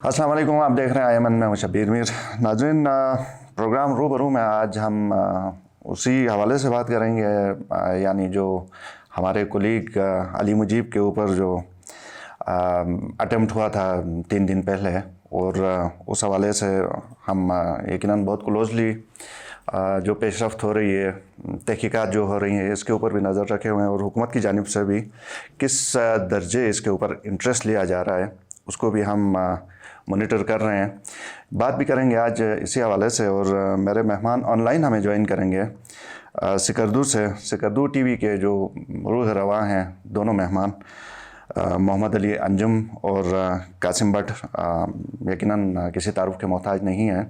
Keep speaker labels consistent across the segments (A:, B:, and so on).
A: अस्सलाम वालेकुम। आप देख रहे हैं आयमन में हूं शब्बीर मीर। नाज़रीन, प्रोग्राम रूबरू में आज हम उसी हवाले से बात करेंगे, यानी जो हमारे कोलीग अली मुजीब के ऊपर जो अटेम्प्ट हुआ था 3 दिन पहले, और उस हवाले से हम यकीनन बहुत क्लोजली जो पेशरफ्त हो रही है, तहकीकात जो हो रही हैं, इसके ऊपर भी नज़र रखे हुए हैं, और हुकूमत की जानिब से भी किस दर्जे इसके ऊपर इंटरेस्ट लिया जा रहा है उसको भी हम मॉनिटर कर रहे हैं। बात भी करेंगे आज इसी हवाले से, और मेरे मेहमान ऑनलाइन हमें ज्वाइन करेंगे सिकरदू से। सिकरदू टीवी के जो रूह रवा हैं दोनों मेहमान, मोहम्मद अली अंजुम और कासिम भट्ट, यकीनन किसी तारुफ के मोहताज नहीं हैं।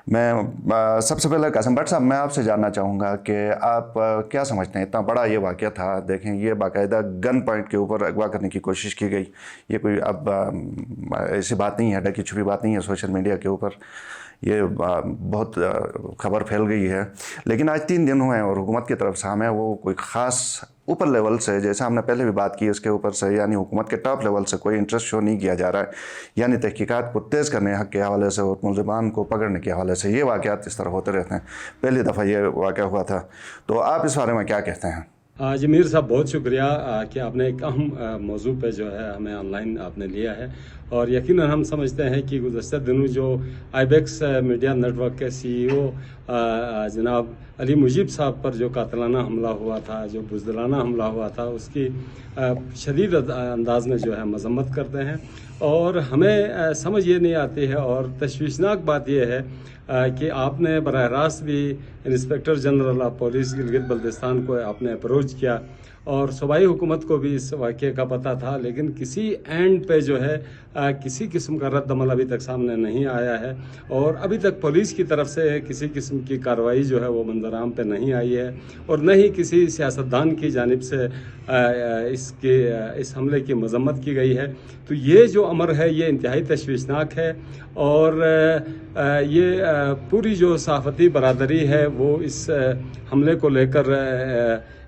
A: मैं सबसे पहले कासिम भट्ट साहब, मैं आपसे जानना चाहूँगा कि आप क्या समझते हैं, इतना बड़ा ये वाक़या था, देखें ये बाकायदा गन पॉइंट के ऊपर अगवा करने की कोशिश की गई। ये कोई अब ऐसी बात नहीं है, ढकी छुपी बात नहीं है, सोशल मीडिया के ऊपर ये बहुत खबर फैल गई है। लेकिन आज 3 दिन हुए हैं और हुकूमत की तरफ से हमें वो कोई ख़ास ऊपर लेवल से, जैसे हमने पहले भी बात की उसके ऊपर से, यानी हुकूमत के टॉप लेवल से कोई इंटरेस्ट शो नहीं किया जा रहा है, यानी तहकीकात को तेज़ करने हक़ के हवाले से और मुलज़िमान को पकड़ने के हवाले से। ये वाक़यात इस तरह होते रहते हैं। पहली दफ़ा ये वाक़या हुआ था, तो आप इस बारे में क्या कहते हैं?
B: जमीर साहब, बहुत शुक्रिया कि आपने एक अहम मौजू पे जो है हमें ऑनलाइन आपने लिया है। और यकीनन हम समझते हैं कि गुज़श्ता दिनों जो आईबेक्स मीडिया नेटवर्क के CEO जनाब अली मुजीब साहब पर जो कातलाना हमला हुआ था, जो बुज़दिलाना हमला हुआ था, उसकी शदीद अंदाज में जो है मज़म्मत करते हैं। और हमें समझ ये नहीं आती है, और तशवीशनाक बात यह है कि आपने बराह रास्त भी inspector general of police Gilgit Baltistan को आपने अप्रोच किया, और सूबाई हुकूमत को भी इस वाक़े का पता था, लेकिन किसी एंड पे जो है किसी किस्म का रद्द-अमल अभी तक सामने नहीं आया है, और अभी तक पुलिस की तरफ से किसी किस्म की कार्रवाई जो है वो मंजराम पे नहीं आई है, और न ही किसी सियासतदान की जानिब से इस हमले की मजम्मत की गई है। तो ये जो अमर है ये इंतहाई तशवीशनाक है, और ये पूरी जो सहाफ़ती बरादरी है वो इस हमले को लेकर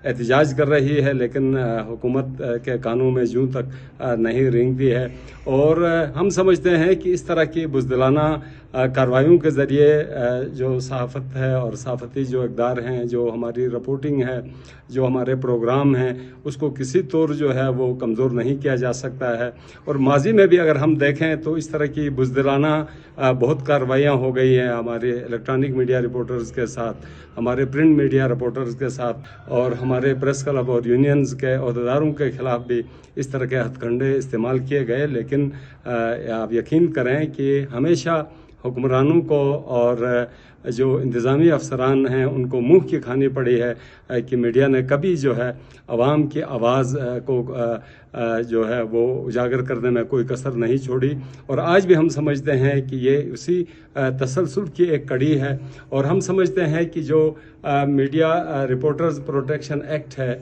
B: एहतजाज कर रही है, लेकिन हुकूमत के कानों में जूं तक नहीं रेंगती है। और हम समझते हैं कि इस तरह की बुज़दिलाना कार्रवाइयों के ज़रिए जो सहाफ़त है और सहाफ़ती जो इक़दार हैं, जो हमारी रिपोर्टिंग है, जो हमारे प्रोग्राम हैं, उसको किसी तौर जो है वो कमज़ोर नहीं किया जा सकता है। और माजी में भी अगर हम देखें तो इस तरह की बुज़दिलाना बहुत कार्रवाइयाँ हो गई हैं हमारे इलेक्ट्रॉनिक मीडिया रिपोर्टर्स के साथ, हमारे प्रिंट मीडिया रिपोर्टर्स के साथ, और हमारे प्रेस क्लब और यूनियंस के अहदेदारों के ख़िलाफ़ भी इस तरह के हथकंडे इस्तेमाल किए गए। लेकिन आप यकीन करें कि हमेशा हुक्मरानों को और जो इंतज़ामी अफसरान हैं उनको मुँह की खानी पड़ी है कि मीडिया ने कभी जो है आवाम की आवाज़ को जो है वो उजागर करने में कोई कसर नहीं छोड़ी। और आज भी हम समझते हैं कि ये उसी तसलसल की एक कड़ी है। और हम समझते हैं कि जो मीडिया रिपोर्टर्स प्रोटेक्शन एक्ट है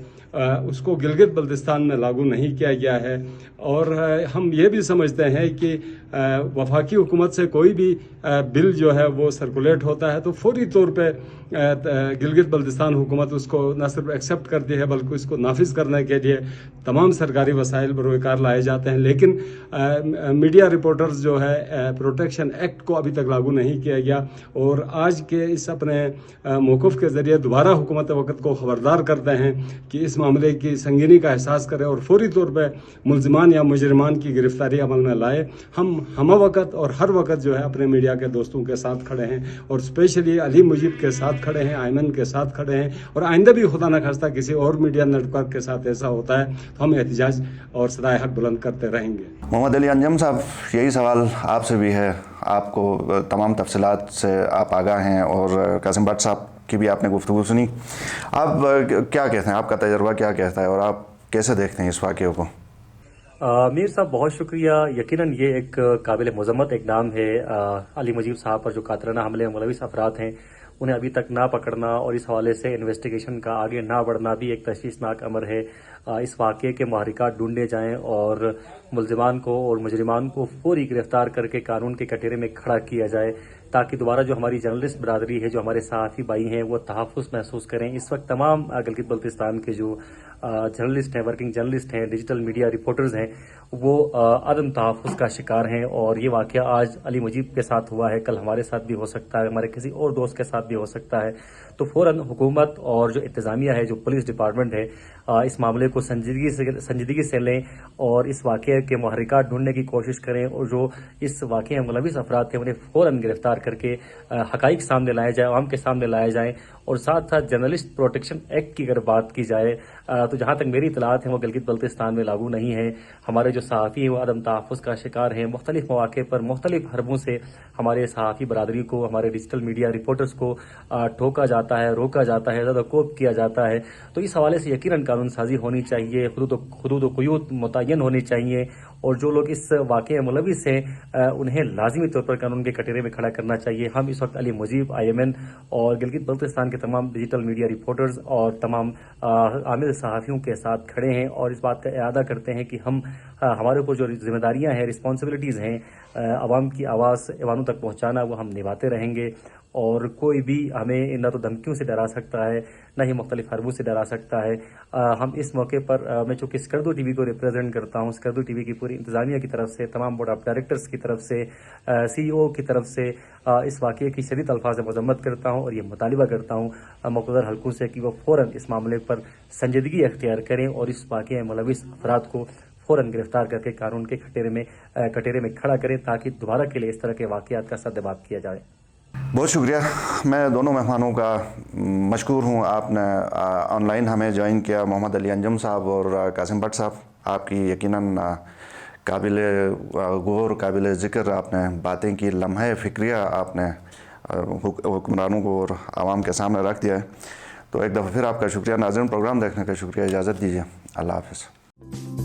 B: उसको गिलगित बल्तिस्तान में लागू नहीं किया गया है। और हम ये भी समझते हैं कि वफाकी हुकूमत से कोई भी बिल जो है वो सर्कुलेट होता है तो फौरी तौर पे गिलगित बल्तिस्तान हुकूमत उसको न सिर्फ एक्सेप्ट करती है बल्कि उसको नाफिज करने के लिए तमाम सरकारी वसाइल बरोकार लाए जाते हैं। लेकिन मीडिया रिपोर्टर्स जो है प्रोटेक्शन एक्ट को अभी तक लागू नहीं किया गया। और आज के इस अपने मौक़िफ़ के ज़रिए दोबारा हुकूमत वक़्त को ख़बरदार करते हैं कि इस मामले की संगीनी का एहसास करें और फौरी तौर पर मुलजिमान या मुजरिमान की गिरफ्तारी अमल में लाए। हम वक़्त और हर वक़्त जो है अपने मीडिया के दोस्तों के साथ खड़े हैं, और स्पेशली अली मुजीब के साथ खड़े हैं, आयमन के साथ खड़े हैं, और आइंदा भी खुदा न खास्ता किसी और मीडिया नेटवर्क के साथ ऐसा होता है तो हम एहतजाज और सदाए हक बुलंद करते रहेंगे।
A: मोहम्मद अली अंजुम साहब, यही सवाल आपसे भी है, आपको तमाम तफसीलात से आप आगाह हैं, और कासिम भट्ट साहब की भी आपने गुफ्तगू सुनी। आप क्या कहते हैं, आपका तजर्बा क्या कहता है, और आप कैसे देखते हैं इस वाक़े को?
C: मीर साहब, बहुत शुक्रिया। यकीनन ये एक काबिल मज़म्मत इक़दाम है। अली मुजीब साहब पर जो कातलाना हमले मुलविस अफराद हैं उन्हें अभी तक ना पकड़ना और इस हवाले से इन्वेस्टिगेशन का आगे ना बढ़ना भी एक तशवीशनाक अमर है। इस वाक़े के महरिकात ढूंढे जाएं और मुलजिमान को और मुजरिमान को फौरी गिरफ्तार करके कानून के कटघरे में खड़ा किया जाए, ताकि दोबारा जो हमारी जर्नलिस्ट बरादरी है, जो हमारे सहाफ़ी भाई हैं, वो तहफ़्फ़ुज़ महसूस करें। इस वक्त तमाम गिलगित बल्तिस्तान के जो जर्नलिस्ट हैं, वर्किंग जर्नलिस्ट हैं, डिजिटल मीडिया रिपोर्टर्स हैं, वो अदम तहफ़्फ़ुज़ का शिकार हैं। और ये वाक़या आज अली मुजीब के साथ हुआ है, कल हमारे साथ भी हो सकता है, हमारे किसी और दोस्त के साथ भी हो सकता है। तो फ़ौरन हुकूमत और जो इंतज़ामिया है, जो पुलिस डिपार्टमेंट है, इस मामले को संजीदगी से लें और इस वाक़े के मुहर्रिकात ढूंढने की कोशिश करें, और जो इस वाक़े में मुलविस अफराद थे उन्हें फ़ौरन गिरफ्तार करके हक़ाइक़ सामने लाए जाए, आवाम के सामने लाए जाएँ। और साथ साथ जर्नलिस्ट प्रोटेक्शन एक्ट की अगर बात की जाए तो जहाँ तक मेरी इतलात है वो गिलगित बल्तिस्तान में लागू नहीं है। हमारे जो सहाफ़ी हैं वो अदम तहफ़्फ़ुज़ का शिकार हैं। मुख्तलिफ़ मौक़े पर मुख्तलिफ़ हरबों से हमारे सहाफ़ी बरादरी को, हमारे डिजिटल मीडिया रिपोर्टर्स को ठोका जाता है, रोका जाता है, ज़दकोब किया जाता है। तो इस हवाले से यकीनन कानून साज़ी होनी चाहिए, हुदूद व क़ुयूद मुतय्यन होनी चाहिए, और जो लोग इस वाक़े में मुलविस हैं उन्हें लाज़मी तौर पर कानून के कटघरे में खड़ा करना चाहिए। हम इस वक्त अली मुजीब, IMN और गिलगित बल्तिस्तान के तमाम डिजिटल मीडिया रिपोर्टर्स और तमाम आमिल सहाफ़ियों के साथ खड़े हैं और इस बात का इरादा करते हैं कि हम हमारे ऊपर जो जिम्मेदारियां हैं, रिस्पॉन्सिबिलिटीज़ हैं, आवाम की आवाज़ ऐवानों तक पहुँचाना, वो हम निभाते रहेंगे। और कोई भी हमें न तो धमकियों से डरा सकता है, न ही मुख्तलिफ हरबों से डरा सकता है। हम इस मौके पर मैं चूँकि स्कर्दू TV को रिप्रेजेंट करता हूँ, स्कर्दू TV की पूरी इंतज़ामिया की तरफ से, तमाम बोर्ड ऑफ डायरेक्टर्स की तरफ से, CEO की तरफ से इस वाक़े की शदीद अल्फाज में मज़म्मत करता हूँ और ये मुतालिबा करता हूँ मुक़र्रर हलकों से कि वो फ़ौरन इस मामले पर संजीदगी अख्तियार करें और इस वाक़े में मुलविस अफराद को फ़ौरन गिरफ्तार करके कानून के कटघरे में खड़ा करें, ताकि दोबारा के लिए इस तरह के वाक़यात का सद्दबाब किया जाए।
A: बहुत शुक्रिया। मैं दोनों मेहमानों का मशकूर हूँ, आपने ऑनलाइन हमें ज्वाइन किया, मोहम्मद अली अंजुम साहब और कासिम भट्ट साहब। आपकी यकीनन काबिल गौर, काबिल ज़िक्र आपने बातें की, लम्हा फ़िक्रिया आपने हुक्मरानों को और आवाम के सामने रख दिया है। तो एक दफ़ा फिर आपका शुक्रिया। नाज़रीन, प्रोग्राम देखने का शुक्रिया। इजाज़त दीजिए। अल्लाह हाफ़िज़।